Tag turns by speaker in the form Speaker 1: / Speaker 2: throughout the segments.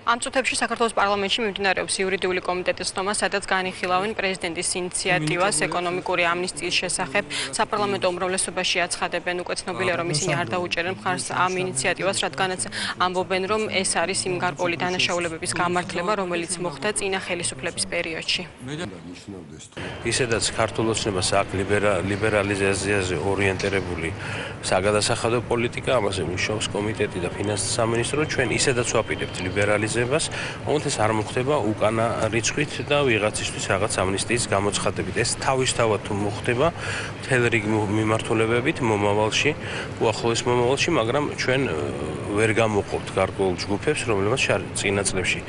Speaker 1: Am წუთებში საქართველოს პარლამენტში მიმდინარეობს იურიდიული კომიტეტის ცნობა, სადაც განიხილავენ პრეზიდენტის ინიციატივას ეკონომიკური ამნისტიის შესახებ. საპარლამენტო უმრავლესობაში აცხადებენ უკვე ცნობილია, რომ ისინი არ დაუჭერენ მხარს ამ ინიციატივას, რადგანაც ამბობენ, რომ ეს არის იმ გარკვეული დანაშაულებების გამართლება, რომელიც მოხდა წინა ხელისუფლების პერიოდში.
Speaker 2: ისედაც ქართულ ოცნებას აქვს ლიბერალიზაციაზე ორიენტირებული საგადასახადო პოლიტიკა, ამაზე მუშაობს კომიტეტი და ფინანსთა სამინისტრო. ჩვენ ისედაც ვაპირებთ ლიბერალიზებას, όμως არ მოხდება უკანა რიცხვით და ვიღაცისთვის რაღაც ამნისტიის გამოცხადებით. ეს თავისთავად თუ მოხდება მთელ რიგ მიმართულებებით მომავალში, უახლოეს მომავალში, მაგრამ ჩვენ ვერ გამოყოფთ გარკვეულ ჯგუფებს, რომლებმაც წინა წლებში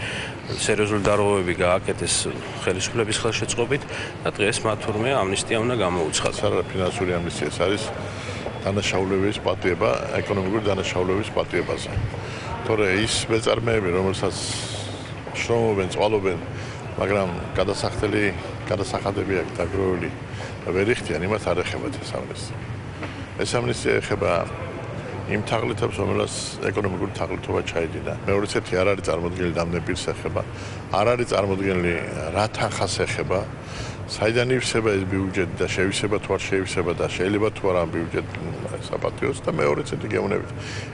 Speaker 2: სერიოზული დარღვევები გააკეთეს ხელისუფლების ხელშეწყობით და დღეს მათ თურმე ამნისტია უნდა გამოუცხადოს.
Speaker 3: ფინანსური ამნისტია არის დანაშაულების პატიება, ეკონომიკური დანაშაულების პატიებაზე. თორე ის მეწარმეები, რომელსაც შრომობენ, წვალობენ, მაგრამ გადასახადები აქვს დაგროვილი და ვერ იხდიან, იმათ არ ეხებათ ეს ამნისტია. ეს ამნისტია ეხება იმ თაღლითებს, რომელსაც ეკონომიკური თაღლითობა ჩაიდინა. მეორე წეთი არ არის წარმოდგენილი დამნებირს ეხება, არ არის წარმოდგენილი რა თანხას ეხება, საიდან ივსება ეს ბიუჯეტი და შევისება თუ არ შევისება და შეიძლება თუ არა ამ ბიუჯეტი საპატიოს და მეორე წეთი გეუბნებით.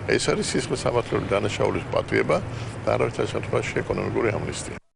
Speaker 3: ეს არის სისხლის სამართლიანი დანაშაულის პატიება და არავითარ შემთხვევაში ეკონომიკური ამნისტია.